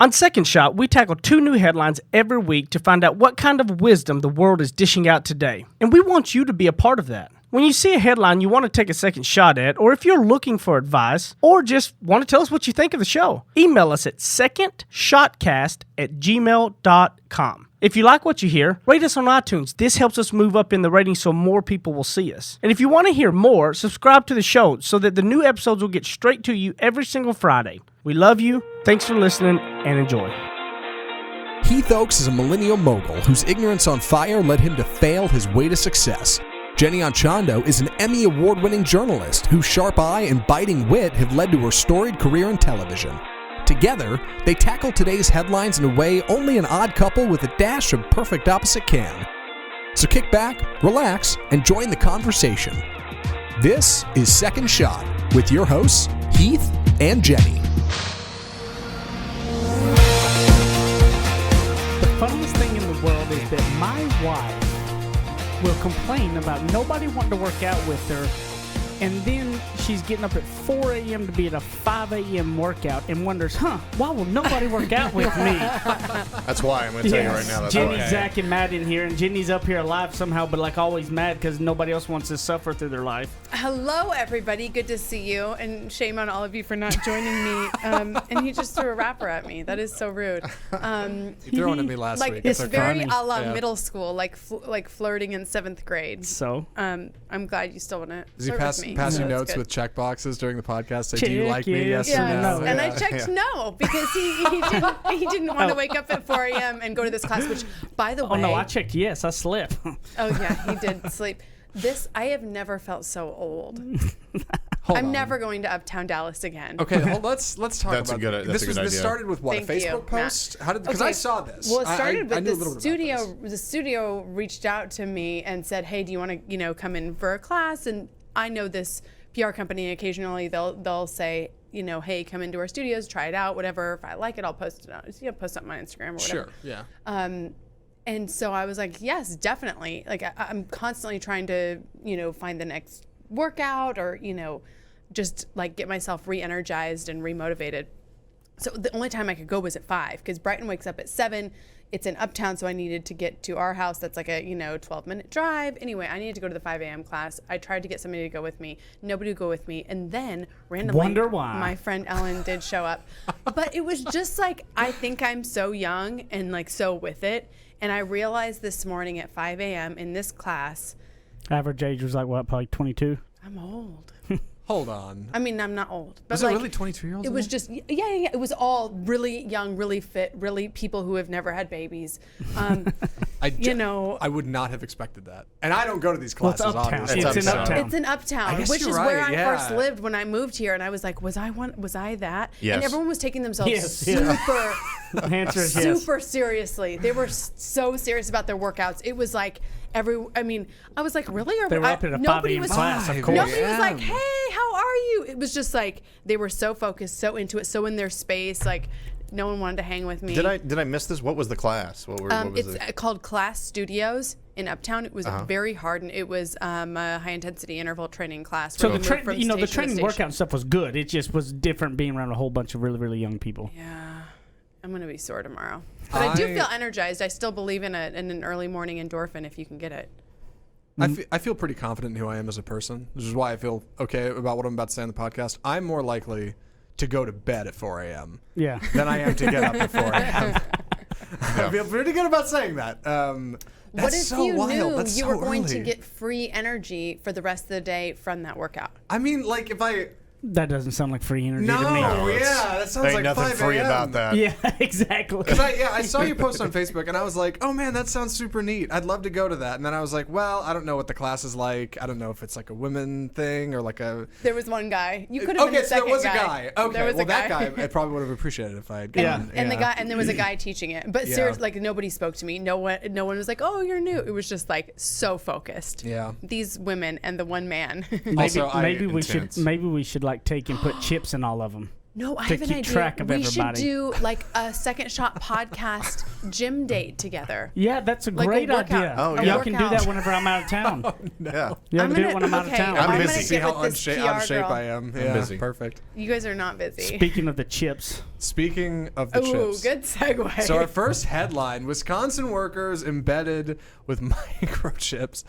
On Second Shot, we tackle 2 new headlines every week to find out what kind of wisdom the world is dishing out today. And we want you to be a part of that. When you see a headline you want to take a second shot at, or if you're looking for advice, or just want to tell us what you think of the show, email us at secondshotcast@gmail.com. If you like what you hear, rate us on iTunes. This helps us move up in the ratings so more people will see us. And if you want to hear more, subscribe to the show so that the new episodes will get straight to you every single Friday. We love you. Thanks for listening and enjoy. Heath Oaks is a millennial mogul whose ignorance on fire led him to fail his way to success. Jenny Anchondo is an Emmy award-winning journalist whose sharp eye and biting wit have led to her storied career in television. Together, they tackle today's headlines in a way only an odd couple with a dash of perfect opposite can. So kick back, relax, and join the conversation. This is Second Shot with your hosts, Heath and Jenny. The funniest thing in the world is that my wife will complain about nobody wanting to work out with her, and then she's getting up at 4 a.m. to be at a 5 a.m. workout and wonders, why will nobody work out with me? That's why I'm going to tell you right now. That's Jenny, why. Zach, and Matt in here, and Jenny's up here alive somehow, but like always mad because nobody else wants to suffer through their life. Hello, everybody. Good to see you, and shame on all of you for not joining me. And he just threw a rapper at me. That is so rude. You threw one at me last week. It's very funny. a la middle school, like flirting in 7th grade. So? I'm glad you still want to Is he flirt with me. passing That's notes good. with check boxes during the podcast? Say, Check, do you like me? Yes or no? And I checked no because he didn't want to wake up at 4 a.m. and go to this class, which, by the way... Oh, no, I checked yes. I slept. Oh, yeah, he did sleep. I have never felt so old. I'm never going to Uptown Dallas again. Okay, let's talk That's about a good this. idea. This started with what? Thank a Facebook you, post? How did? Because I saw this. Well, it started I with knew a little the bit about studio. this. The studio reached out to me and said, "Hey, do you want to, come in for a class?" And I know this PR company. Occasionally, they'll say, "Hey, come into our studios, try it out, whatever. If I like it, I'll post it on, post it on my Instagram or whatever." Sure. Yeah. And so I was like, yes, definitely. Like I'm constantly trying to, find the next workout or, just like get myself re-energized and re-motivated. So the only time I could go was at 5 because Brighton wakes up at 7. It's in Uptown, so I needed to get to our house. That's like a, 12-minute drive. Anyway, I needed to go to the 5 a.m. class. I tried to get somebody to go with me. Nobody would go with me. And then randomly, Wonder why. my friend Ellen did show up. But it was just like, I think I'm so young and like so with it. And I realized this morning at 5 a.m. in this class. Average age was like what, probably 22? I'm old. Hold on. I mean, I'm not old. But Was it really 22-year-olds? It was just, yeah. It was all really young, really fit, really people who have never had babies. I would not have expected that. And I don't go to these classes, Uptown. obviously. It's in Uptown. It's in Uptown, I guess which you're is right, where I yeah. first lived when I moved here. And I was like, was I that? Yes. And everyone was taking themselves Yes, yes. super, The answer is yes. super seriously. They were so serious about their workouts. It was like I was like, really? They were up at a 5 a.m. class, of course. Nobody was like, hey, how are you? It was just like they were so focused, so into it, so in their space. Like no one wanted to hang with me. Did I miss this? What was the class? What was it's it? called Class Studios in Uptown. It was very hard, and it was a high intensity interval training class. So where the we moved from the station to training station. workout stuff was good. It just was different being around a whole bunch of really, really young people. Yeah, I'm gonna be sore tomorrow, but I do feel energized. I still believe in an early morning endorphin if you can get it. I feel pretty confident in who I am as a person, which is why I feel okay about what I'm about to say on the podcast. I'm more likely to go to bed at 4 a.m. Yeah. than I am to get up at 4 a.m. I feel pretty good about saying that. What if so you wild. knew That's you so were going early. to get free energy for the rest of the day from that workout? I mean, like if I... That doesn't sound like free energy No, to me. yeah, that sounds Ain't like nothing 5 free a.m. about that. Yeah, exactly. Because I saw your post on Facebook, and I was like, oh, man, that sounds super neat. I'd love to go to that. And then I was like, well, I don't know what the class is like. I don't know if it's like a women thing or like a... There was one guy. You could have been Okay, the so there second was a guy. Okay, there was well, a guy. that guy I probably would have appreciated if I had gone. And the guy, and there was a guy teaching it. But Yeah. seriously, like nobody spoke to me. No one was like, "Oh, you're new." It was just like so focused. Yeah. These women and the one man. Maybe Also, we should like take and put chips in all of them. No, I to have an keep idea. track of we everybody. should do like a Second Shot podcast gym date together. Yeah, that's a Like a great workout. idea. Oh, yeah. Y'all can do that whenever I'm out of town. Yeah. Y'all I'm can do gonna- it when I'm out of okay, town. I'm I'm busy. gonna See get how with this out of PR shape girl. I am. I'm Yeah, busy. perfect. You guys are not busy. Speaking of the chips, Speaking of the Ooh, chips. good segue. So our first headline: Wisconsin workers embedded with microchips.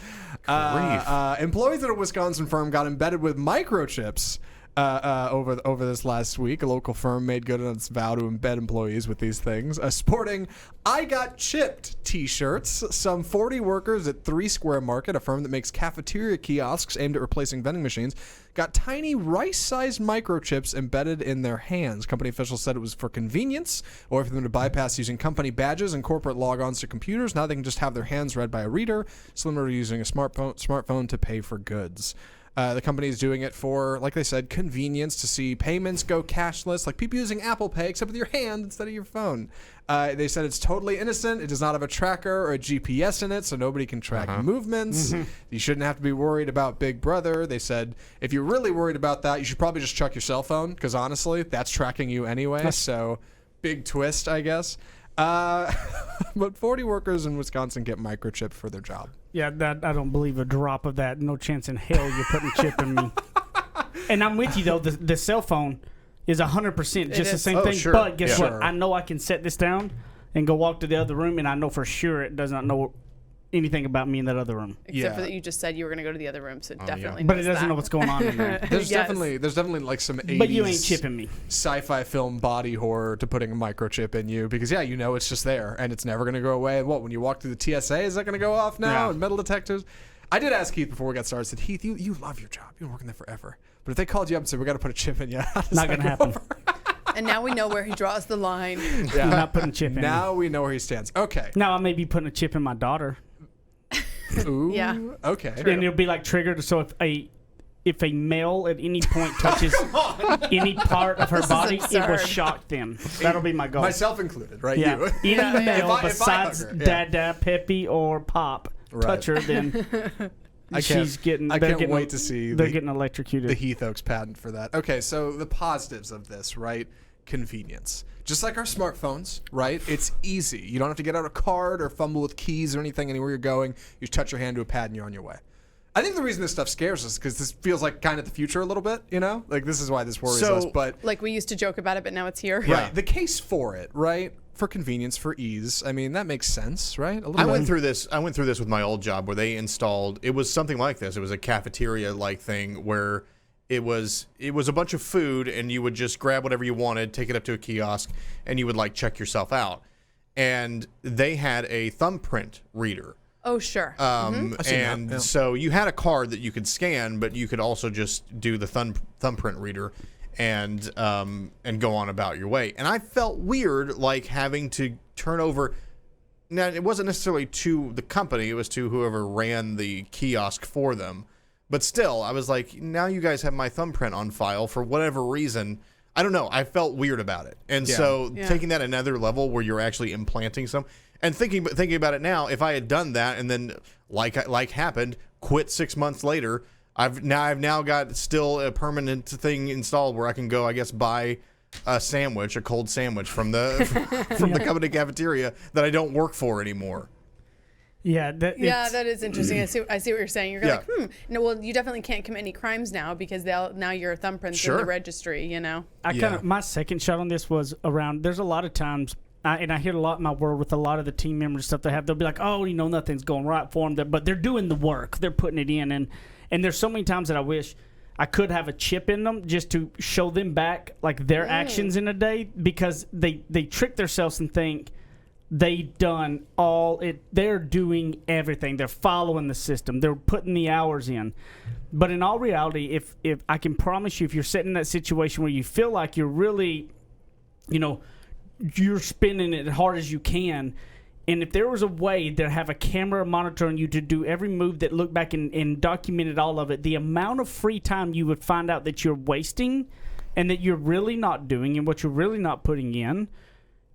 Employees at a Wisconsin firm got embedded with microchips over this last week. A local firm made good on its vow to embed employees with these things. Sporting "I Got Chipped" T-shirts. Some 40 workers at 3 Square Market, a firm that makes cafeteria kiosks aimed at replacing vending machines, got tiny rice-sized microchips embedded in their hands. Company officials said it was for convenience, or for them to bypass using company badges and corporate logons to computers. Now they can just have their hands read by a reader, similar to using a smartphone to pay for goods. The company is doing it for, like they said, convenience, to see payments go cashless, like people using Apple Pay, except with your hand instead of your phone. They said it's totally innocent. It does not have a tracker or a GPS in it, so nobody can track movements. You shouldn't have to be worried about Big Brother. They said if you're really worried about that, you should probably just chuck your cell phone, because honestly, that's tracking you anyway. So big twist, I guess. But 40 workers in Wisconsin get microchipped for their job. yeah, that I don't believe a drop of that. No chance in hell you're putting a chip in me. And I'm with you though. The cell phone is 100% just the is. same Oh, thing. sure. But guess Yeah. what? Sure. I know I can set this down and go walk to the other room, and I know for sure it does not know anything about me in that other room. Except for Yeah. that you just said you were going to go to the other room, so it definitely But it knows doesn't that. know what's going on in there. There's Yes. definitely like some 80s But you ain't chipping me. sci-fi film body horror to putting a microchip in you, because yeah, you know it's just there and it's never going to go away. And what, when you walk through the TSA, is that going to go off now? Yeah. And metal detectors? I did ask Heath before we got started. I said, Heath, you love your job. You've been working there forever. But if they called you up and said, we got to put a chip in you, how does Not that going to go happen. over? And now we know where he draws the line. Yeah. I'm not putting a chip in me. Now we know where he stands. Okay. Now I may be putting a chip in my daughter. Ooh. Yeah. Okay. And it'll be like triggered. So if a male at any point touches any part of her This is body, it will absurd. shock them. That'll be my goal. Myself included, right? Yeah. You. Any male If I besides hug her, yeah. Dada, Peppy, or Pop touch her, then I can't- she's getting. I they're can't getting- wait to see They're the- getting electrocuted. the Heath Oaks patent for that. Okay, so the positives of this, right? Convenience. Just like our smartphones, right? It's easy. You don't have to get out a card or fumble with keys or anything anywhere you're going. You just touch your hand to a pad and you're on your way. I think the reason this stuff scares us is because this feels like kind of the future a little bit, you know? Like, this is why this worries So- us. But, Like we used to joke about it, but now it's here. right, the case for it, right? For convenience, for ease. I mean, that makes sense, right? A little I bit. went through this with my old job where they installed. It was something like this. It was a cafeteria like thing where it was a bunch of food, and you would just grab whatever you wanted, take it up to a kiosk, and you would like check yourself out. And they had a thumbprint reader. Oh, sure. seen that, And yeah. so you had a card that you could scan, but you could also just do the thumbprint reader and go on about your way. And I felt weird, like having to turn over. Now, it wasn't necessarily to the company; it was to whoever ran the kiosk for them. But still, I was like, now you guys have my thumbprint on file for whatever reason. I don't know. I felt weird about it, and so Yeah. taking that another level where you're actually implanting some. And thinking about it now, if I had done that and then, like happened, quit 6 months later, I've now got still a permanent thing installed where I can go, I guess, buy a cold sandwich from the company cafeteria that I don't work for anymore. Yeah, that is interesting. I see what you're saying. You're Yeah. like, no, well, you definitely can't commit any crimes now because now your thumbprint's in the Sure. registry, you know? My second shot on this was around. There's a lot of times, and I hear a lot in my world with a lot of the team members stuff they have. They'll be like, "Oh, nothing's going right for them," but they're doing the work. They're putting it in, and there's so many times that I wish I could have a chip in them just to show them back like their actions in a day, because they trick themselves and think they done all it. They're doing everything. They're following the system. They're putting the hours in. But in all reality, if I can promise you, if you're sitting in that situation where you feel like you're really, you're spinning it as hard as you can, and if there was a way to have a camera monitoring you to do every move, that looked back and documented all of it, the amount of free time you would find out that you're wasting and that you're really not doing and what you're really not putting in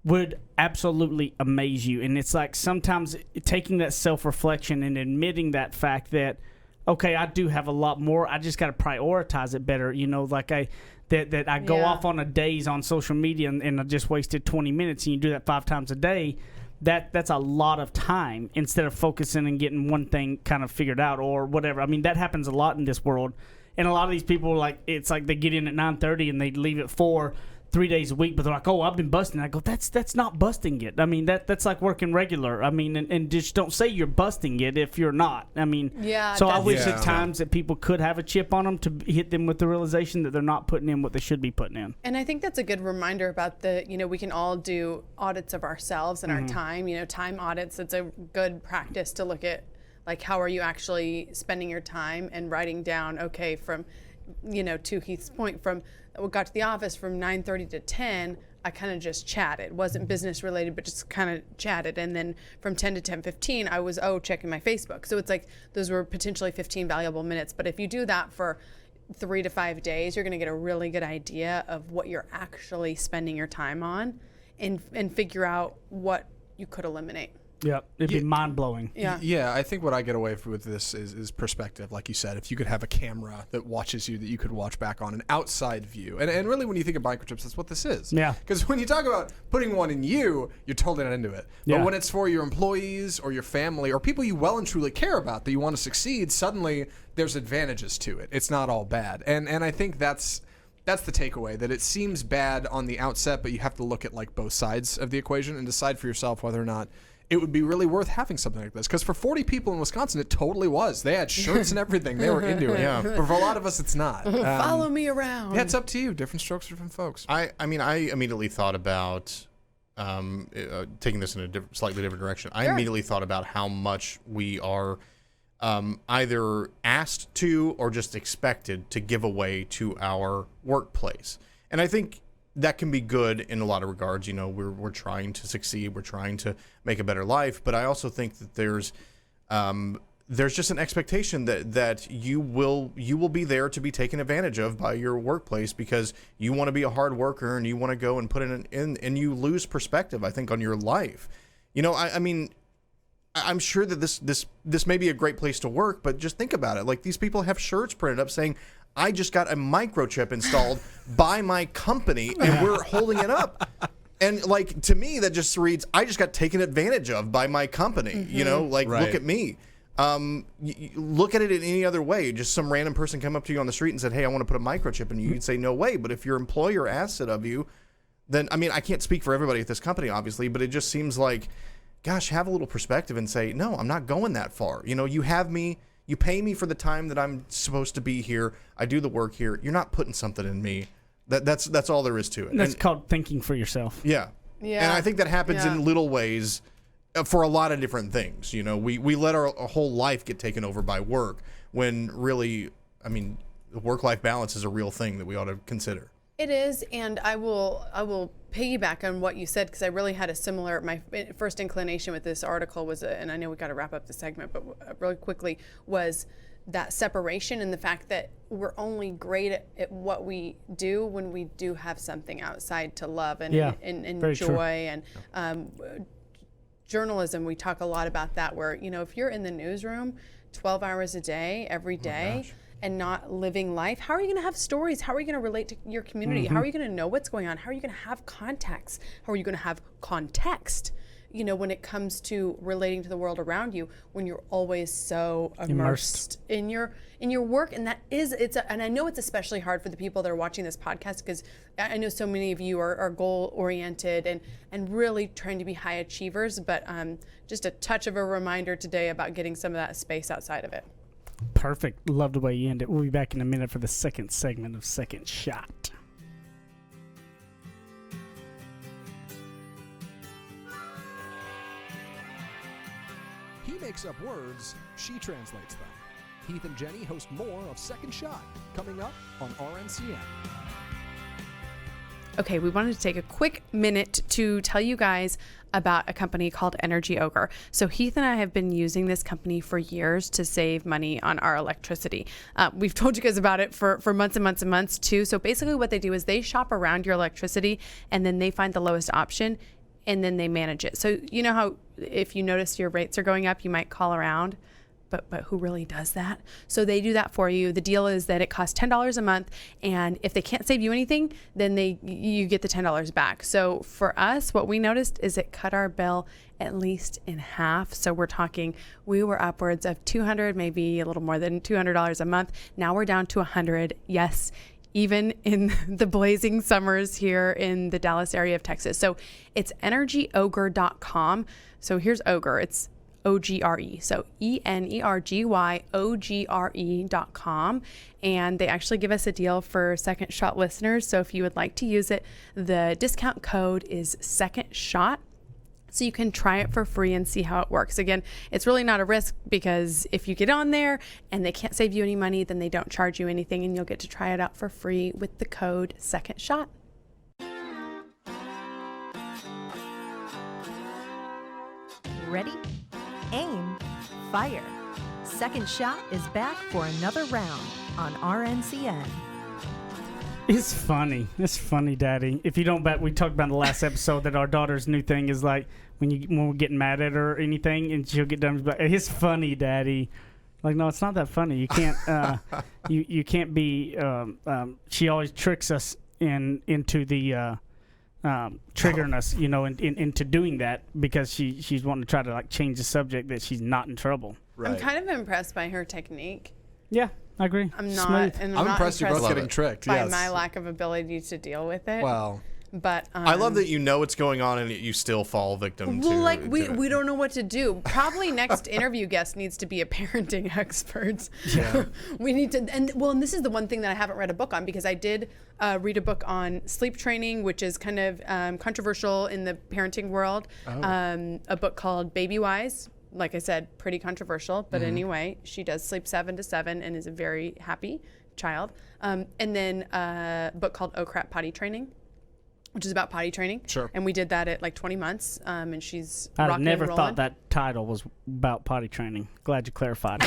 would absolutely amaze you. And it's like sometimes taking that self-reflection and admitting that fact that, okay, I do have a lot more. I just got to prioritize it better. that I go Yeah. off on a days on social media and I just wasted 20 minutes, and you do that 5 times a day, that's a lot of time instead of focusing and getting one thing kind of figured out or whatever. I mean, that happens a lot in this world. And a lot of these people, like, it's like they get in at 9:30 and they leave at 4, 3 days a week, but they're like, oh, I've been busting. I go, that's not busting it. I mean, that's like working regular. I mean, and just don't say you're busting it if you're not. I mean, Yeah, so I that's- wish Yeah. at times that people could have a chip on them to hit them with the realization that they're not putting in what they should be putting in. And I think that's a good reminder about we can all do audits of ourselves and Mm-hmm. our time, time audits. It's a good practice to look at, like, how are you actually spending your time and writing down, okay, from, to Heath's point, from we got to the office from 9:30 to 10, I kind of just chatted. Wasn't business related, but just kind of chatted. And then from 10 to 10:15, I was, checking my Facebook. So it's like those were potentially 15 valuable minutes. But if you do that for 3 to 5 days, you're going to get a really good idea of what you're actually spending your time on and figure out what you could eliminate. Yeah, it'd be mind-blowing. Yeah. Yeah, I think what I get away with this is perspective. Like you said, if you could have a camera that watches you that you could watch back on, an outside view. And really, when you think of microchips, that's what this is. Yeah. Because when you talk about putting one in you, you're totally not into it. Yeah. But when it's for your employees or your family or people you well and truly care about that you want to succeed, suddenly there's advantages to it. It's not all bad. And I think that's the takeaway, that it seems bad on the outset, but you have to look at like both sides of the equation and decide for yourself whether or not it would be really worth having something like this. Because for 40 people in Wisconsin, it totally was. They had shirts and everything. They were into it. Yeah. But for a lot of us, it's not. Follow me around. Yeah, it's up to you. Different strokes for different folks. I immediately thought about taking this in a slightly different direction. I immediately thought about how much we are either asked to or just expected to give away to our workplace. And I think that can be good in a lot of regards. We're trying to succeed. We're trying to make a better life. But I also think that there's just an expectation that you will be there to be taken advantage of by your workplace because you want to be a hard worker and you want to go and put in and you lose perspective, I think, on your life. I mean, I'm sure that this may be a great place to work, but just think about it. Like, these people have shirts printed up saying, I just got a microchip installed by my company, and we're holding it up. And, like, to me, that just reads, I just got taken advantage of by my company. Right. Look at me. Look at it in any other way. Just some random person come up to you on the street and said, hey, I want to put a microchip in you. You'd say, no way. But if your employer asks it of you, then, I mean, I can't speak for everybody at this company, obviously, but it just seems like, gosh, have a little perspective and say, no, I'm not going that far. You have me. You pay me for the time that I'm supposed to be here. I do the work here. You're not putting something in me. That's all there is to it. That's called thinking for yourself. Yeah. Yeah. And I think that happens in little ways for a lot of different things. We let our whole life get taken over by work when really, I mean, work-life balance is a real thing that we ought to consider. It is, and I will piggyback on what you said because I really had a similar. My first inclination with this article was, and I know we got to wrap up the segment, but really quickly was that separation and the fact that we're only great at what we do when we do have something outside to love and enjoy. And journalism, we talk a lot about that. Where if you're in the newsroom 12 hours a day, every day. And not living life, how are you going to have stories? How are you going to relate to your community? How are you going to know what's going on? How are you going to have contacts? How are you going to have context? When it comes to relating to the world around you, when you're always so immersed in your work, and and I know it's especially hard for the people that are watching this podcast because I know so many of you are goal oriented and really trying to be high achievers. But just a touch of a reminder today about getting some of that space outside of it. Perfect. Love the way you end it. We'll be back in a minute for the second segment of Second Shot. He makes up words, she translates them. Heath and Jenny host more of Second Shot, coming up on RNCN. Okay, we wanted to take a quick minute to tell you guys about a company called Energy Ogre. So Heath and I have been using this company for years to save money on our electricity. We've told you guys about it for months and months and months too. So basically what they do is they shop around your electricity and then they find the lowest option and then they manage it. So you know how if you notice your rates are going up, you might call around, but who really does that? So they do that for you. The deal is that it costs $10 a month, and if they can't save you anything, then you get the $10 back. So for us, what we noticed is it cut our bill at least in half. So we're talking, we were upwards of $200, maybe a little more than $200 a month. Now we're down to $100. Yes, even in the blazing summers here in the Dallas area of Texas. So it's energyogre.com. So here's Ogre. It's OGRE. So ENERGYOGRE.com. And they actually give us a deal for Second Shot listeners. So if you would like to use it, the discount code is Second Shot. So you can try it for free and see how it works. Again, it's really not a risk, because if you get on there and they can't save you any money, then they don't charge you anything, and you'll get to try it out for free with the code Second Shot. Ready? Aim. Fire. Second Shot is back for another round on RNCN. It's funny. It's funny, Daddy. If you don't bet, we talked about in the last episode that our daughter's new thing is like when we're getting mad at her or anything, and she'll get done. But it's funny, Daddy. Like, no, it's not that funny. You can't. You can't be. She always tricks us into the triggering us, into doing that, because she's wanting to try to like change the subject that she's not in trouble. Right. I'm kind of impressed by her technique. Yeah. I agree. I'm not. Smooth. And I'm not impressed you're both getting tricked. by Yes. my lack of ability to deal with it. Well, but I love that you know what's going on and you still fall victim to. Well, like to we it. don't know what to do. Probably next interview guest needs to be a parenting expert. Yeah. We need to, and this is the one thing that I haven't read a book on, because I did read a book on sleep training, which is kind of controversial in the parenting world. A book called Baby Wise. Like I said, pretty controversial, but anyway, she does sleep 7 to 7 and is a very happy child. And then a book called Oh Crap Potty Training, which is about potty training. Sure. And we did that at like 20 months, and she's I rocking never and thought rolling. that title was about potty training. Glad you clarified.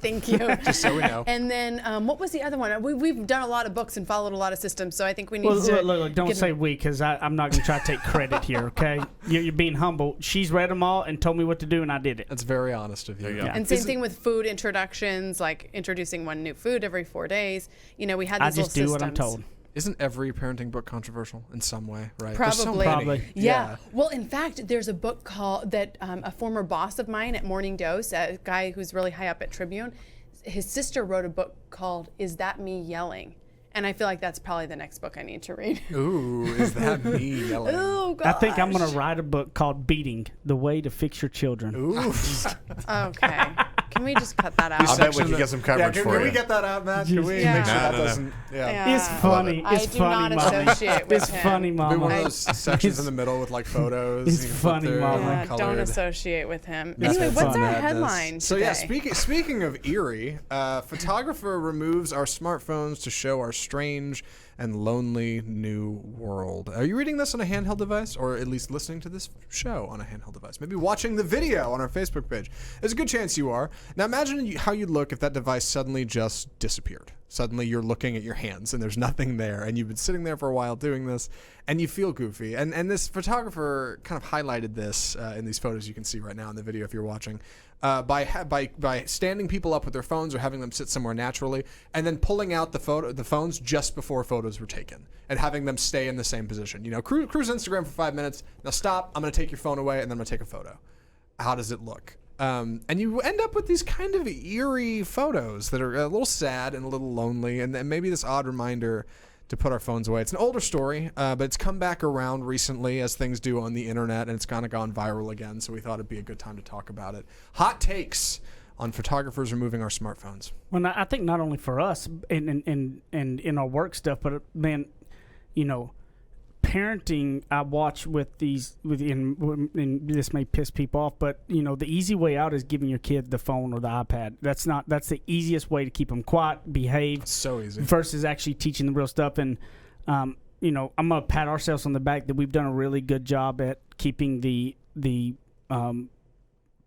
Thank you. just so we know. And then what was the other one? We've done a lot of books and followed a lot of systems, so I think we need Well, to look, don't say we, because I'm not going to try to take credit here, okay? You're being humble. She's read them all and told me what to do, and I did it. That's very honest of you. There you go. Yeah. And same thing with food introductions, like introducing one new food every 4 days. We had these I just little do what I'm systems. told. Isn't every parenting book controversial in some way, right? There's so Probably. many. Probably. Yeah. Well, in fact, there's a book called that a former boss of mine at Morning Dose, a guy who's really high up at Tribune, his sister wrote a book called Is That Me Yelling? And I feel like that's probably the next book I need to read. Ooh, is that me yelling? Oh, I gosh. think I'm going to write a book called Beating, The Way to Fix Your Children. Ooh. Okay. Can we just cut that I out? bet we can get some coverage can, for can you. we get that out, Matt? Can Can we Yeah. make sure No, that no, no. doesn't... Yeah. Yeah. It's funny. I It's do funny, not Mama. associate with It's him. funny, Maybe one Mama. of those sections in the middle with like photos. It's you can funny, flip through, Mama. Yeah, colored. don't associate with him. That's Anyway, fun. what's our Madness. headline So today? yeah, speaking of eerie, photographer removes our smartphones to show our strange and lonely new world. Are you reading this on a handheld device, or at least listening to this show on a handheld device? Maybe watching the video on our Facebook page. There's a good chance you are. Now imagine how you'd look if that device suddenly just disappeared. Suddenly you're looking at your hands and there's nothing there, and you've been sitting there for a while doing this, and you feel goofy. And this photographer kind of highlighted this in these photos you can see right now in the video if you're watching. By standing people up with their phones or having them sit somewhere naturally, and then pulling out the phones just before photos were taken, and having them stay in the same position. Cruise Instagram for 5 minutes. Now stop. I'm going to take your phone away, and then I'm going to take a photo. How does it look? And you end up with these kind of eerie photos that are a little sad and a little lonely, and maybe this odd reminder to put our phones away. It's an older story, but it's come back around recently, as things do on the internet, and it's kind of gone viral again, so we thought it'd be a good time to talk about it. Hot takes on photographers removing our smartphones. Well, I think not only for us and in our work stuff, but man, parenting I watch and this may piss people off, but the easy way out is giving your kid the phone or the iPad. That's the easiest way to keep them quiet, behave. It's so easy. Versus actually teaching them real stuff. And I'm gonna pat ourselves on the back that we've done a really good job at keeping the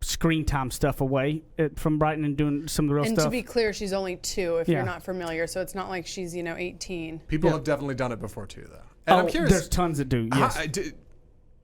screen time stuff away from Brighton and doing some of the real And stuff. to be clear, she's only 2 if Yeah. you're not familiar, so it's not like she's 18. People Yeah. have definitely done it before too, though. And I'm curious. There's tons that do. Yes.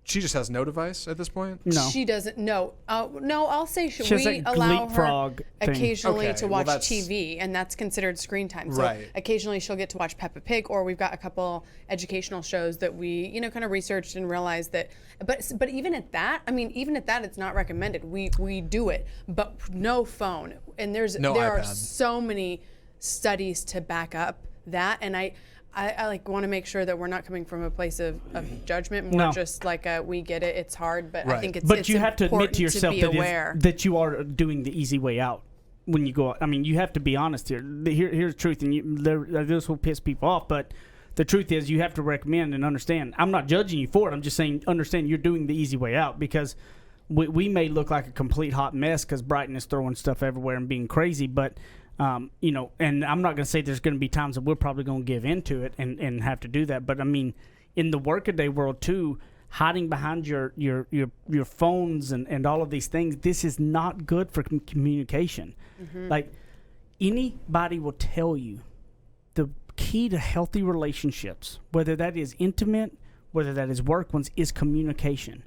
she just has no device at this point? No. She doesn't. No. No, I'll say She has we that allow her leapfrog thing. occasionally Okay, to well, watch that's- TV, and that's considered screen time. So Right. occasionally she'll get to watch Peppa Pig, or we've got a couple educational shows that we, kind of researched and realized that. But even at that, it's not recommended. We do it, but no phone. And there are iPad. so many studies to back up that, and I like want to make sure that we're not coming from a place of judgment, more No. just like we get it, it's hard, but I Right. think it's But it's you have to admit important to yourself be that, aware. that you are doing the easy way out when you go out. I mean, you have to be honest here. Here's the truth, and this will piss people off, but the truth is you have to recommend and understand. I'm not judging you for it. I'm just saying understand you're doing the easy way out, because we may look like a complete hot mess because Brighton is throwing stuff everywhere and being crazy, but and I'm not going to say there's going to be times that we're probably going to give into it and have to do that. But I mean, in the workaday world too, hiding behind your phones and all of these things, this is not good for communication. Mm-hmm. Like, anybody will tell you the key to healthy relationships, whether that is intimate, whether that is work ones, is communication.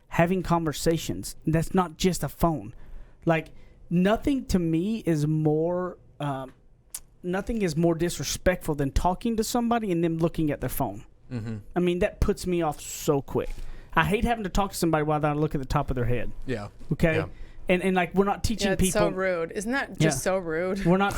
Having conversations. That's not just a phone. Like, nothing to me is more disrespectful than talking to somebody and them looking at their phone. Mm-hmm. I mean, that puts me off so quick. I hate having to talk to somebody while they look at the top of their head. Yeah. Okay? Yeah. And like, we're not teaching It's people. so rude. Isn't that just so rude? We're not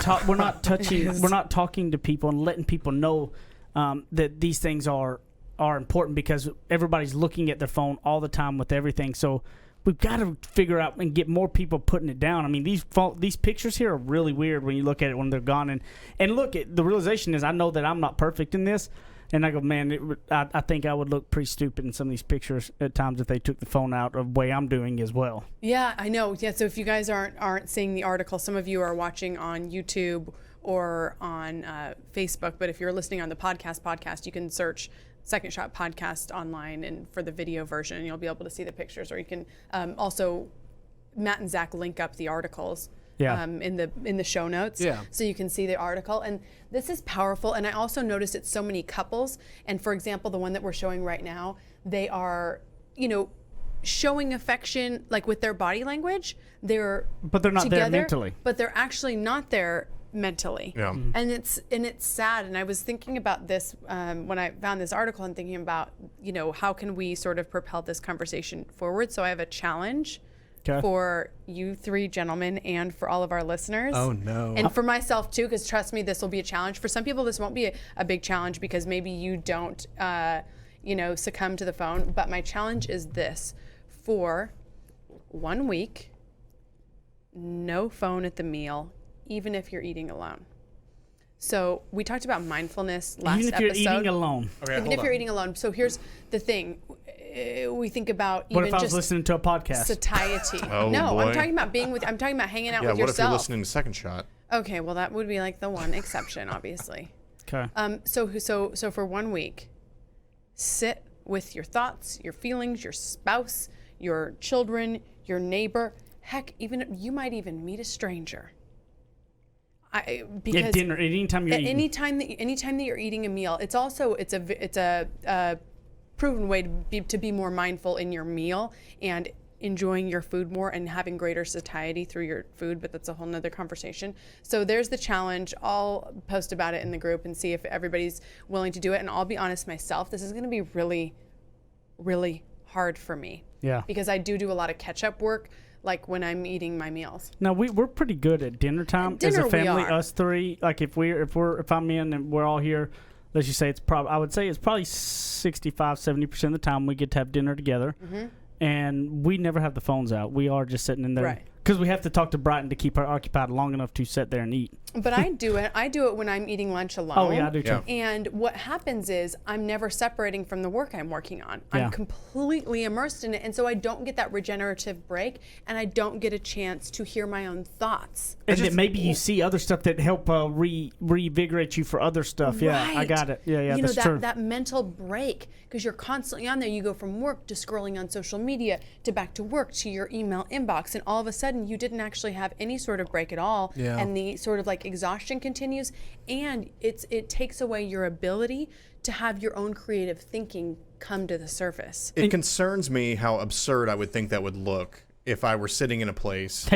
touching. Yes. We're not talking to people and letting people know that these things are important, because everybody's looking at their phone all the time with everything. So we've got to figure out and get more people putting it down. I mean, these pictures here are really weird when you look at it when they're gone. And look, the realization is, I know that I'm not perfect in this. And I go, man, I think I would look pretty stupid in some of these pictures at times if they took the phone out of the way I'm doing as well. Yeah, I know. Yeah, so if you guys aren't seeing the article, some of you are watching on YouTube or on Facebook. But if you're listening on the podcast, you can search Second Shot Podcast online and for the video version, and you'll be able to see the pictures. Or you can also, Matt and Zach link up the articles. Yeah. In the show notes, Yeah. so you can see the article. And this is powerful. And I also noticed it's so many couples. And for example, the one that we're showing right now, they are, showing affection like with their body language. But they're not there together, mentally. But they're actually not there mentally. Yeah. And it's sad. And I was thinking about this when I found this article, and thinking about, how can we sort of propel this conversation forward. So I have a challenge. Okay. For you three gentlemen and for all of our listeners. Oh, no. And for myself too, because trust me, this will be a challenge. For some people, this won't be a big challenge because maybe you don't, succumb to the phone. But my challenge is this: for 1 week, no phone at the meal, even if you're eating alone. So we talked about mindfulness last Even if you're episode. eating alone. Okay, Even if you're eating alone. So here's the thing. We think about What even if I was just listening to a podcast? satiety. Oh, no, boy. I'm talking about hanging out Yeah, with what if yourself. you're listening to Second Shot? Okay, well that would be like the one exception, obviously. Okay. So for 1 week, sit with your thoughts, your feelings, your spouse, your children, your neighbor. Heck, even you might even meet a stranger. Because At dinner, anytime you're eating. anytime that you're eating a meal, it's a proven way to be more mindful in your meal and enjoying your food more and having greater satiety through your food, but that's a whole nother conversation. So there's the challenge. I'll post about it in the group and see if everybody's willing to do it. And I'll be honest myself, this is going to be really, really hard for me. Yeah. Because I do a lot of catch-up work, like when I'm eating my meals. Now we're pretty good at dinner time At dinner as a family. we are. Us three, like if I'm in and we're all here, let's just say I would say it's probably 65-70% of the time we get to have dinner together, and we never have the phones out. We are just sitting in there Right. because we have to talk to Brighton to keep her occupied long enough to sit there and eat. But I do it when I'm eating lunch alone. Oh yeah, I do too. Yeah. And what happens is I'm never separating from the work I'm working on. Yeah. I'm completely immersed in it. And so I don't get that regenerative break, and I don't get a chance to hear my own thoughts. And then maybe you see other stuff that help reinvigorate you for other stuff. Yeah, I Right. got it. Yeah, You know, that's true. that mental break, because you're constantly on there. You go from work to scrolling on social media to back to work to your email inbox, and all of a sudden you didn't actually have any sort of break at all. Yeah. And the sort of like exhaustion continues, and it takes away your ability to have your own creative thinking come to the surface. It concerns me how absurd I would think that would look if I were sitting in a place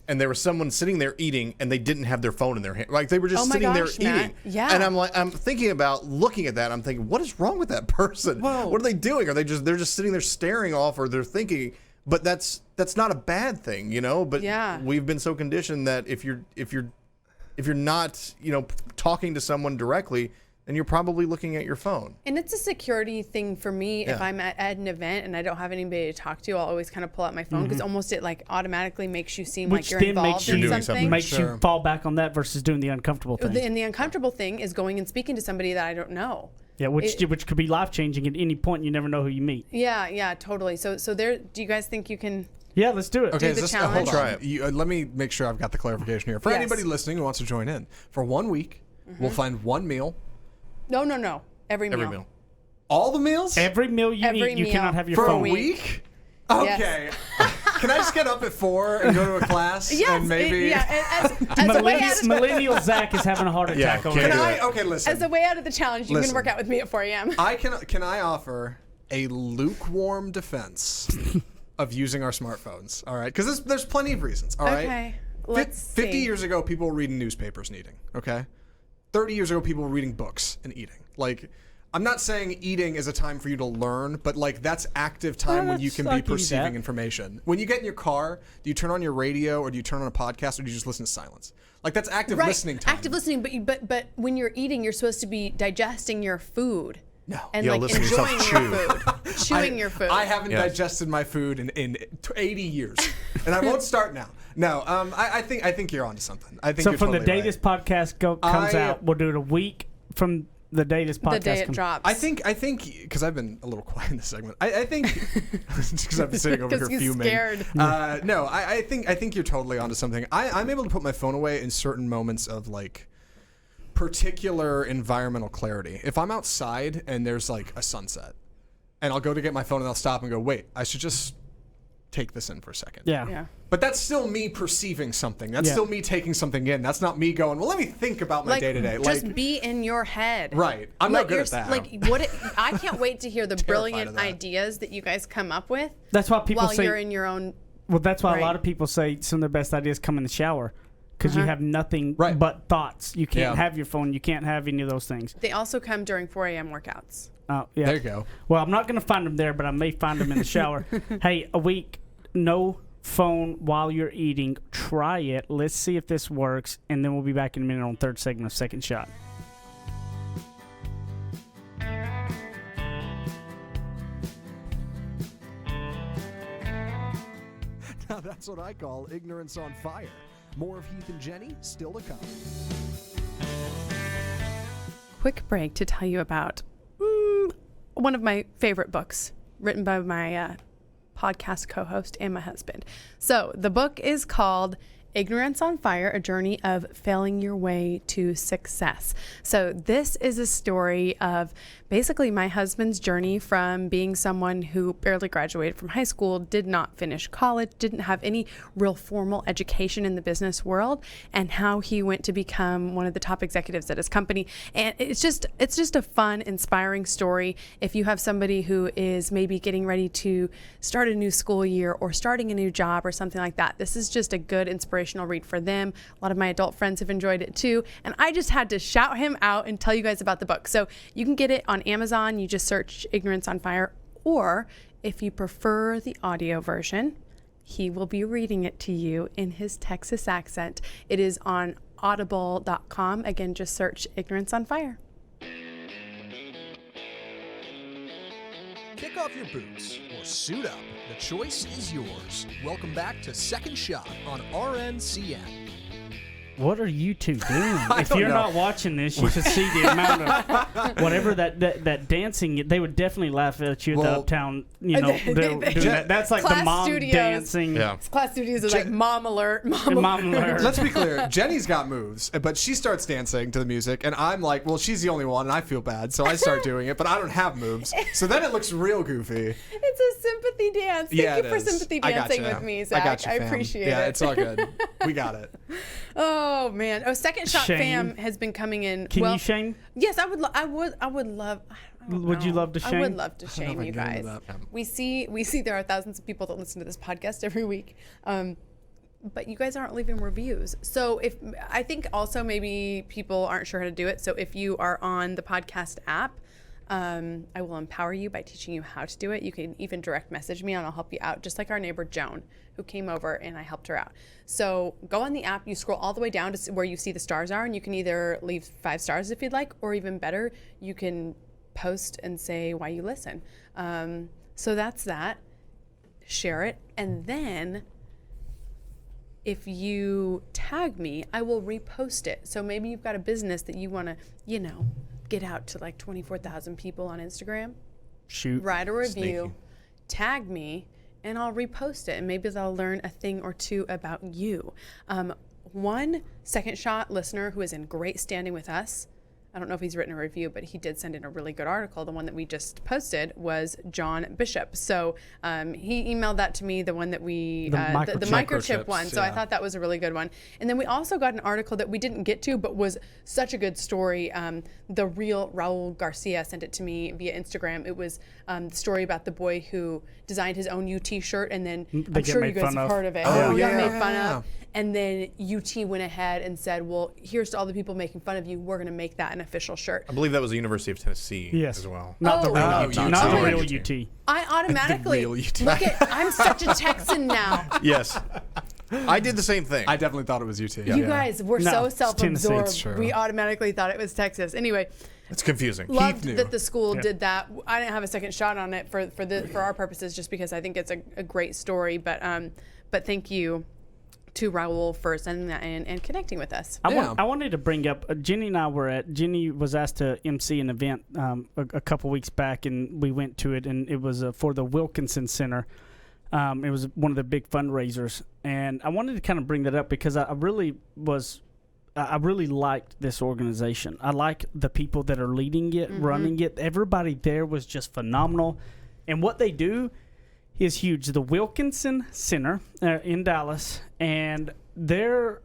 and there was someone sitting there eating and they didn't have their phone in their hand. Like they were just sitting there eating. Yeah. And I'm thinking about looking at that. I'm thinking, what is wrong with that person? Whoa. What are they doing? They're just sitting there staring off, or they're thinking, but that's not a bad thing, you know? But we've been so conditioned that if you're not, you know, talking to someone directly, then you're probably looking at your phone. And it's a security thing for me. If I'm at an event and I don't have anybody to talk to, I'll always kind of pull out my phone because almost it like automatically makes you seem like you're involved in something. Makes you fall back on that versus doing the uncomfortable thing. And the uncomfortable thing is going and speaking to somebody that I don't know. Yeah, which could be life changing at any point. You never know who you meet. Yeah, totally. So there. Do you guys think you can? Yeah, let's do it. Okay, Do the challenge? hold on. Let me make sure I've got the clarification here. For anybody listening who wants to join in, for 1 week, we'll find one meal. No. Every meal. All the meals? Every meal you eat, you cannot have your for phone. For a week? Okay. Can I just get up at 4 and go to a class? Yes. And maybe... As a way out of, Millennial Zach is having a heart attack over there. Okay, listen. as a way out of the challenge, you can work out with me at 4 a.m. Can I offer a lukewarm defense of using our smartphones? All right? Because there's plenty of reasons. All right? Okay. Let's 50 see. years ago, people were reading newspapers and eating. Okay? 30 years ago, people were reading books and eating. Like, I'm not saying eating is a time for you to learn, but like that's active time when you can be perceiving information. When you get in your car, do you turn on your radio or do you turn on a podcast or do you just listen to silence? Like that's active listening time. Active listening, but when you're eating, you're supposed to be digesting your food. No. And like listen to enjoying yourself your food. Chewing your food. I haven't digested my food in 80 years. And I won't start now. No, I think you're onto something. I think So you're from totally the day right. this podcast comes out, we'll do it a week from the day this podcast the day it drops. I think because I've been a little quiet in this segment. I think because I've been sitting over here fuming. Scared. No, I think you're totally onto something. I'm able to put my phone away in certain moments of like particular environmental clarity. If I'm outside and there's like a sunset, and I'll go to get my phone and I'll stop and go, wait, I should just take this in for a second. Yeah. But that's still me perceiving something. That's still me taking something in. That's not me going, well, let me think about my day-to-day. Just be in your head. Right. I'm not good at that. I can't wait to hear the brilliant ideas that you guys come up with. That's why people while say you're in your own. Well, that's why brain. a lot of people say some of their best ideas come in the shower because you have nothing but thoughts. You can't have your phone. You can't have any of those things. They also come during 4 a.m. workouts. Oh, yeah. There you go. Well, I'm not going to find them there, but I may find them in the shower. Hey, a week, no phone while you're eating. Try it. Let's see if this works, and then we'll be back in a minute on third segment of Second Shot. Now that's what I call ignorance on fire. More of Heath and Jenny still to come. Quick break to tell you about one of my favorite books written by my podcast co-host and my husband. So the book is called Ignorance on Fire, A Journey of Failing Your Way to Success. So this is a story of basically my husband's journey from being someone who barely graduated from high school, did not finish college, didn't have any real formal education in the business world, and how he went to become one of the top executives at his company. And it's just a fun, inspiring story. If you have somebody who is maybe getting ready to start a new school year or starting a new job or something like that, this is just a good inspirational read for them. A lot of my adult friends have enjoyed it too. And I just had to shout him out and tell you guys about the book. So you can get it on Amazon. You just search Ignorance on Fire. Or if you prefer the audio version, he will be reading it to you in his Texas accent. It is on audible.com. Again, just search Ignorance on Fire. Kick off your boots or suit up. The choice is yours. Welcome back to Second Shot on RNCN. What are you two doing? If don't you're know. not watching this, you should see the amount of whatever that dancing. They would definitely laugh at you at the Uptown. You know, doing that. That's like the Class mom Studios. dancing. Yeah. Class Studios is like mom alert, mom Mom alert. Let's be clear. Jenny's got moves, but she starts dancing to the music, and I'm like, well, she's the only one, and I feel bad, so I start doing it, but I don't have moves. So then it looks real goofy. It's a sympathy dance. Thank you for sympathy dancing gotcha. with me, Zach. I got you, fam. Appreciate it. Yeah, it's all good. We got it. Oh man. Oh, Second Shot Shane. fam has been coming in. Can you, Shane? Yes, I would love. Would you love to shame? I would love to shame never you get into guys. that. We see there are thousands of people that listen to this podcast every week. But you guys aren't leaving reviews. So I think also maybe people aren't sure how to do it. So if you are on the podcast app, I will empower you by teaching you how to do it. You can even direct message me and I'll help you out, just like our neighbor Joan, who came over and I helped her out. So go on the app, you scroll all the way down to where you see the stars are, and you can either leave 5 stars if you'd like, or even better, you can post and say why you listen. So that's that. Share it. And then if you tag me, I will repost it. So maybe you've got a business that you want to, get out to like 24,000 people on Instagram. Shoot. Write a review, Sneaky. tag me, and I'll repost it. And maybe they'll learn a thing or two about you. One Second Shot listener who is in great standing with us, I don't know if he's written a review, but he did send in a really good article. The one that we just posted was John Bishop. So he emailed that to me, the one that we, the microchip Microchips, one. So I yeah. thought that was a really good one. And then we also got an article that we didn't get to, but was such a good story. The real Raul Garcia sent it to me via Instagram. It was the story about the boy who designed his own UT shirt, and then I'm get sure you made guys fun have of. heard of it. Oh, He got yeah. made fun of. And then UT went ahead and said, well, here's to all the people making fun of you. We're going to make that an official shirt. I believe that was the University of Tennessee Yes. as well. Not the Oh. real Oh, UT. UT. Not the Oh. real UT. I automatically real UT. look at, I'm such a Texan now. Yes. I did the same thing. I definitely thought it was UT. You guys were No, so it's Tennessee, self-absorbed. it's true. We automatically thought it was Texas. Anyway, It's confusing. loved knew. that the school Yeah. did that. I didn't have a second shot on it for our purposes, just because I think it's a great story. But thank you to Raul for sending that in and connecting with us. I wanted to bring up, Jenny and I Jenny was asked to MC an event a couple weeks back, and we went to it, and it was for the Wilkinson Center. It was one of the big fundraisers, and I wanted to kind of bring that up because I really liked this organization. I like the people that are leading it, running it. Everybody there was just phenomenal, and what they do is huge. The Wilkinson Center in Dallas, and so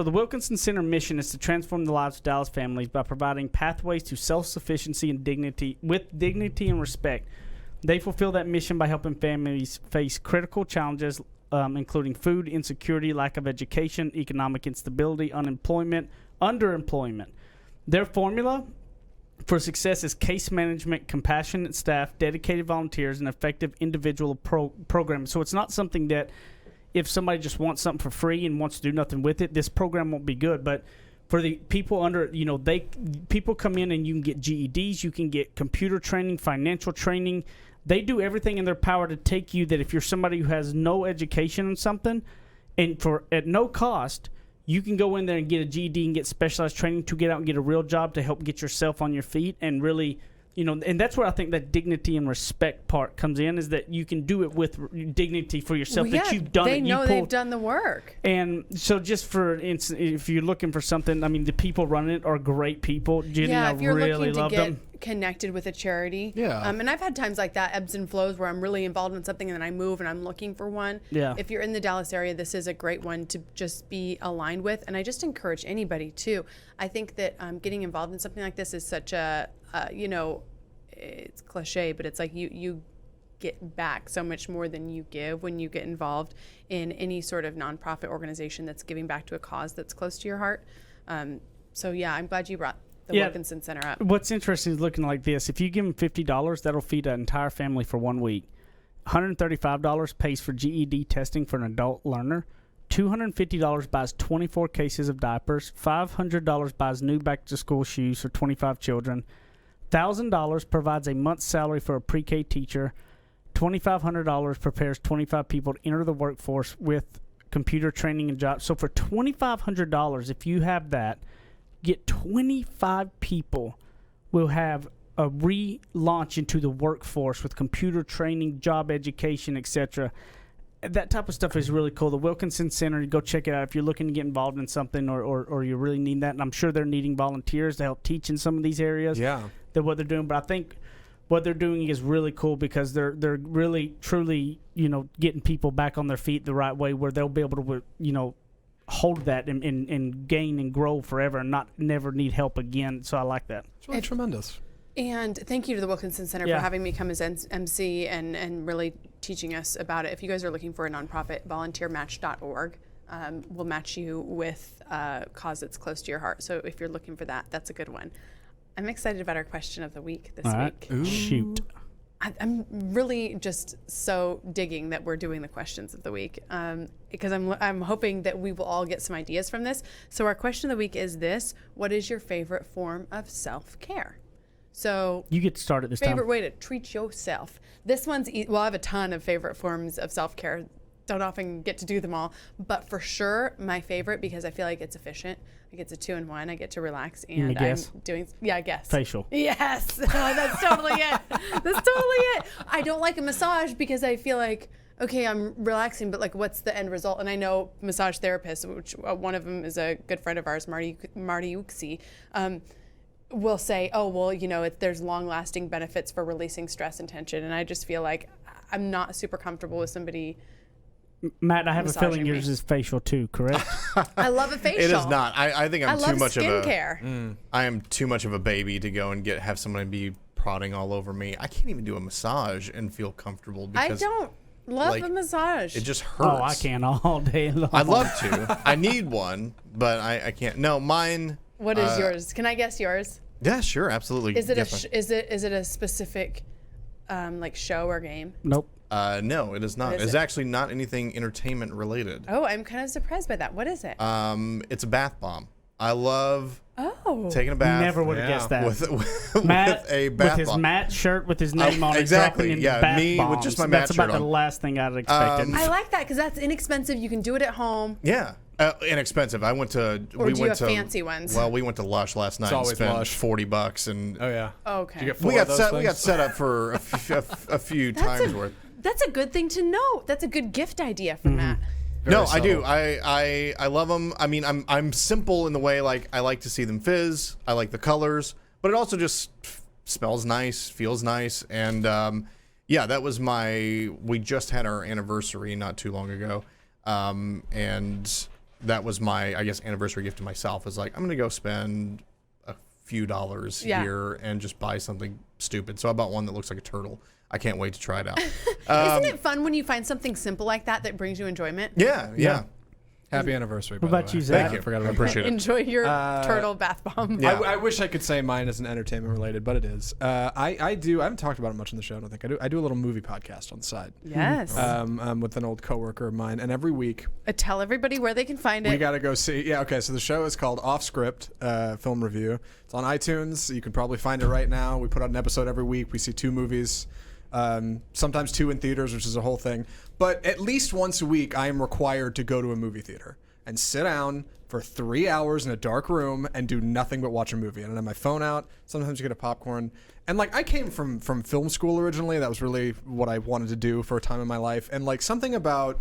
the Wilkinson Center mission is to transform the lives of Dallas families by providing pathways to self-sufficiency and dignity and respect. They fulfill that mission by helping families face critical challenges, including food insecurity, lack of education, economic instability, unemployment, underemployment. Their formula for success is case management, compassionate staff, dedicated volunteers, and effective individual programs. So it's not something that if somebody just wants something for free and wants to do nothing with it, this program won't be good. But for the people people come in and you can get GEDs, you can get computer training, financial training. They do everything in their power to take you that if you're somebody who has no education in something, and at no cost, you can go in there and get a GED and get specialized training to get out and get a real job to help get yourself on your feet and really, and that's where I think that dignity and respect part comes in, is that you can do it with dignity for yourself, that you've done they it. know they've done the work. And so just for instance, if you're looking for something, I mean, the people running it are great people. Jenny, I if you're really looking to love get them. connected with a charity. Yeah. And I've had times like that, ebbs and flows, where I'm really involved in something and then I move and I'm looking for one. Yeah. If you're in the Dallas area, this is a great one to just be aligned with. And I just encourage anybody too. I think that getting involved in something like this is such a, it's cliche, but it's like you get back so much more than you give when you get involved in any sort of nonprofit organization that's giving back to a cause that's close to your heart. So yeah, I'm glad you brought the Wilkinson Center up. What's interesting is looking like this. If you give them $50, that'll feed an entire family for 1 week. $135 pays for GED testing for an adult learner. $250 buys 24 cases of diapers. $500 buys new back-to-school shoes for 25 children. $1,000 provides a month's salary for a pre-K teacher. $2,500 prepares 25 people to enter the workforce with computer training and jobs. So for $2,500, if you have that, get 25 people will have a relaunch into the workforce with computer training, job education, etc. That type of stuff is really cool. The Wilkinson Center, go check it out if you're looking to get involved in something or you really need that. And I'm sure they're needing volunteers to help teach in some of these areas. Yeah. Than what they're doing. But I think what they're doing is really cool because they're really, truly, getting people back on their feet the right way where they'll be able to, hold that and gain and grow forever and never need help again. So I like that. It's really tremendous. And thank you to the Wilkinson Center for having me come as MC and really teaching us about it. If you guys are looking for a nonprofit, volunteermatch.org will match you with a cause that's close to your heart. So if you're looking for that, that's a good one. I'm excited about our question of the week this week. Ooh. Shoot. I'm really just so digging that we're doing the questions of the week because I'm hoping that we will all get some ideas from this. So our question of the week is this: what is your favorite form of self-care? So You get to start at this time. favorite way to treat yourself. This one's well, I have a ton of favorite forms of self-care. Don't often get to do them all, but for sure my favorite, because I feel like it's efficient. Like it's a 2-in-1. I get to relax and I'm doing. Yeah, I guess. Facial. Yes, that's totally it. That's totally it. I don't like a massage because I feel like, okay, I'm relaxing, but like, what's the end result? And I know massage therapists, which one of them is a good friend of ours, Marty Uxie, will say, oh, well, you know, there's long-lasting benefits for releasing stress and tension. And I just feel like I'm not super comfortable with somebody. Matt, I have a feeling massaging yours me. is facial too, correct? I love a facial. It is not. I think I'm I love too much skincare. of a. I am too much of a baby to go and have someone be prodding all over me. I can't even do a massage and feel comfortable because I don't love like, a massage. it just hurts. Oh, I can all day long. I'd love to. I need one, but I can't. No, mine. What is yours? Can I guess yours? Yeah, sure, absolutely. Is it Yes, is it a specific like show or game? Nope. no, it is not. What is It's it? actually not anything entertainment related. Oh, I'm kind of surprised by that. What is it? It's a bath bomb. I love taking a bath. Never would have guessed that. with Matt, with a bath with his bomb. Matt shirt with his name on it, exactly, dropping in yeah, bath me with bombs. just my Matt That's about shirt the on. last thing I'd expected. I like that because that's inexpensive. You can do it at home. Yeah, inexpensive. I went to. Or we do you went have to fancy ones? Well, we went to Lush last night and always spent Lush. $40, and Oh yeah. Okay. Did you get we four of got those set. We got things? set up for a few times worth. That's a good thing to know. That's a good gift idea for Matt. No, I Very do. subtle. I love them. I mean, I'm simple in the way like I like to see them fizz. I like the colors, but it also just smells nice, feels nice, and yeah, that was my. We just had our anniversary not too long ago, and that was my, I guess, anniversary gift to myself. Is like I'm gonna go spend a few dollars here and just buy something stupid. So I bought one that looks like a turtle. I can't wait to try it out. Isn't it fun when you find something simple like that brings you enjoyment? Yeah. Happy anniversry. What by about the way. you, Zach? Thank you. I forgot I about appreciate it. Enjoy your turtle bath bomb. Yeah. I wish I could say mine isn't entertainment related, but it is. I do. I haven't talked about it much on the show. I don't think I do a little movie podcast on the side. Yes. With an old coworker of mine, and every week Tell everybody where they can find it. we got to go see. Yeah, okay. So the show is called Off Script Film Review. It's on iTunes. You can probably find it right now. We put out an episode every week. We see 2 movies. Sometimes 2 in theaters, which is a whole thing. But at least once a week, I am required to go to a movie theater and sit down for 3 hours in a dark room and do nothing but watch a movie. And I have my phone out. Sometimes you get a popcorn. And like I came from film school originally. That was really what I wanted to do for a time in my life. And like something about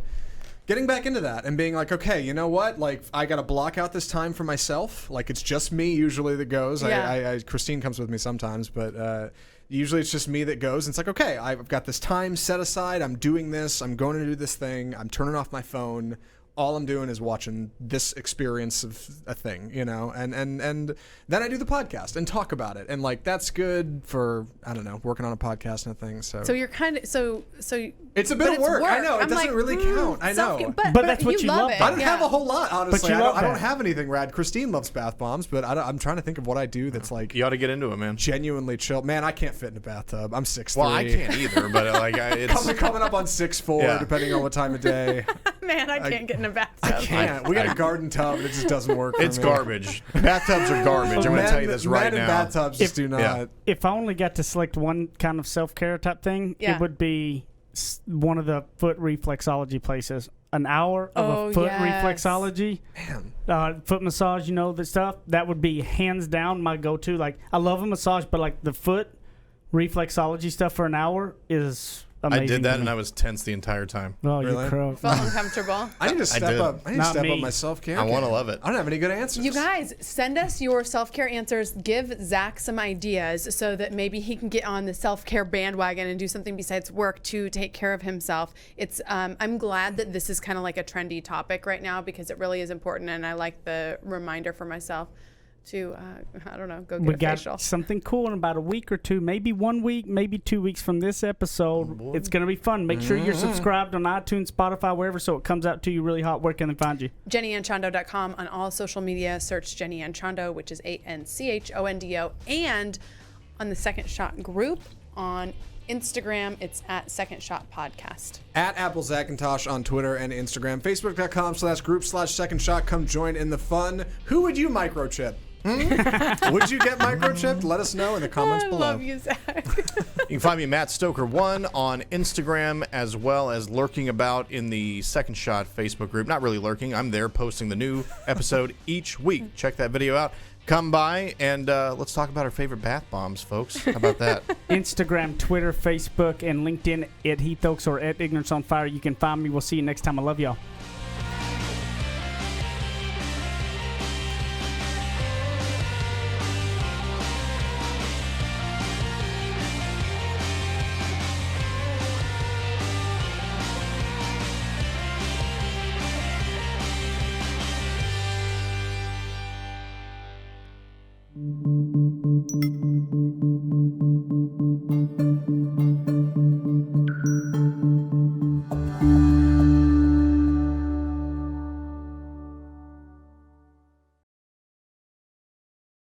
getting back into that and being like, okay, you know what? Like I got to block out this time for myself. Like it's just me usually that goes. Yeah. I Christine comes with me sometimes, but usually it's just me that goes. And it's like, okay, I've got this time set aside. I'm doing this. I'm going to do this thing. I'm turning off my phone. All I'm doing is watching this experience of a thing, you know, and then I do the podcast and talk about it. And like, that's good for, I don't know, working on a podcast and a thing. So you're kind of, so it's a bit but of work. I know. It I'm doesn't like, really count. I know. But that's what you love. it. I don't Yeah. have a whole lot, honestly. you I love don't that. have anything rad. Christine loves bath bombs, but I'm trying to think of what I do that's like You ought to get into it, man. genuinely chill. Man, I can't fit in a bathtub. I'm 6'3". Well, I can't either, but like it's. Coming up on 6'4", Yeah. depending on what time of day. Man, I can't get in a bathtub. Can't. We got a garden tub, and it just doesn't work. For It's me. garbage. Bathtubs are garbage. I'm going to tell you this right men in now. bathtubs just do not. Yeah. If I only got to select one kind of self-care type thing, Yeah. it would be one of the foot reflexology places. An hour of Oh, a foot yes. reflexology, foot massage, you know, the stuff. That would be hands down my go-to. Like, I love a massage, but like the foot reflexology stuff for an hour is amazing. I did that to me. and I was tense the entire time. Oh, Really? you crook. Felt uncomfortable. I need to step did. up. I need to Not step up me. my self-care. I want to game. love it. I don't have any good answers. You guys, send us your self-care answers. Give Zach some ideas so that maybe he can get on the self-care bandwagon and do something besides work to take care of himself. It's I'm glad that this is kind of like a trendy topic right now because it really is important, and I like the reminder for myself to I don't know, go get We a got facial. something cool in about a week or two, maybe 1 week, maybe 2 weeks from this episode. It's going to be fun. Make sure you're subscribed on iTunes, Spotify, wherever, so it comes out to you really hot. Where can they find you? JennyAnchondo.com on all social media. Search Jenny Anchondo, which is ANCHONDO, and on the Second Shot group on Instagram, it's at Second Shot Podcast. At Apple Zackintosh on Twitter and Instagram. Facebook.com/group/Second Shot. Come join in the fun. Who would you microchip? Would you get microchipped? Let us know in the comments I below. love you, Zach. You can find me Matt Stoker1 on Instagram, as well as lurking about in the Second Shot Facebook group. Not really lurking. I'm there posting the new episode each week. Check that video out. Come by and let's talk about our favorite bath bombs, folks. How about that? Instagram, Twitter, Facebook, and LinkedIn at Heath Oaks or at Ignorance on Fire. You can find me. We'll see you next time. I love y'all. Thank you.